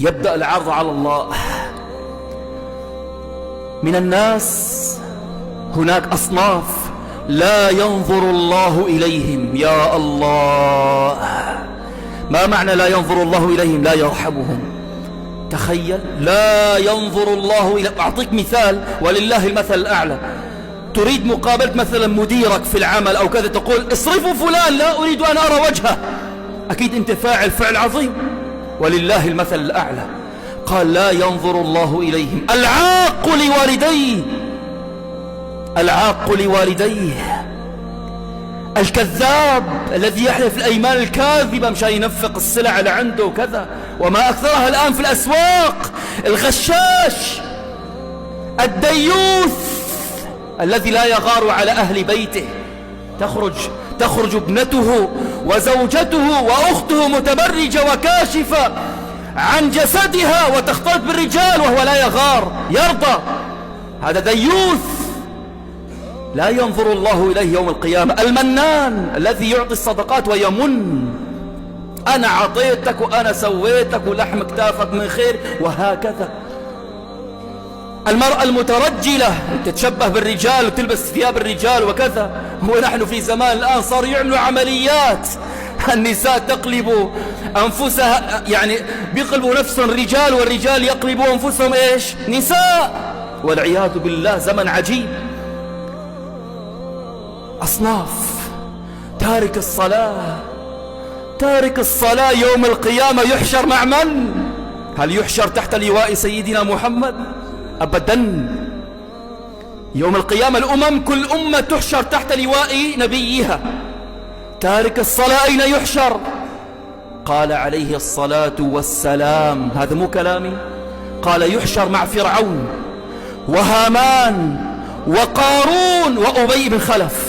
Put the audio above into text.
يبدأ العرض على الله. من الناس هناك أصناف لا ينظر الله إليهم. يا الله، ما معنى لا ينظر الله إليهم؟ لا يرحمهم. تخيل، لا ينظر الله إلى. أعطيك مثال ولله المثل الأعلى. تريد مقابلة مثلا مديرك في العمل أو كذا، تقول اصرفوا فلان، لا أريد أن أرى وجهه. أكيد أنت فاعل فعل عظيم، ولله المثل الأعلى. قال لا ينظر الله إليهم. العاق لوالديه، العاق لوالديه، الكذاب الذي يحلف الأيمان الكاذبة مشان ينفق السلع اللي عنده وكذا، وما أكثرها الآن في الأسواق. الغشاش، الديوث الذي لا يغار على أهل بيته. تخرج ابنته وزوجته وأخته متبرجة وكاشفة عن جسدها وتختلط بالرجال وهو لا يغار يرضى. هذا ديوث لا ينظر الله إليه يوم القيامة. المنان الذي يعطي الصدقات ويمن، أنا عطيتك وأنا سويتك ولحم كتافك من خير، وهكذا. المرأة المترجلة تتشبه بالرجال وتلبس ثياب الرجال وكذا. ونحن في زمان الآن صار يعملوا عمليات، النساء تقلب أنفسها، يعني بيقلبوا نفسهم رجال، والرجال يقلبوا أنفسهم إيش؟ نساء، والعياذ بالله. زمن عجيب. أصناف. تارك الصلاة، تارك الصلاة يوم القيامة يحشر مع من؟ هل يحشر تحت لواء سيدنا محمد؟ أبدا. يوم القيامة الأمم، كل أمة تحشر تحت لواء نبيها. تارك الصلاة أين يحشر؟ قال عليه الصلاة والسلام، هذا مو كلامي، قال يحشر مع فرعون وهامان وقارون وأبي بن خلف.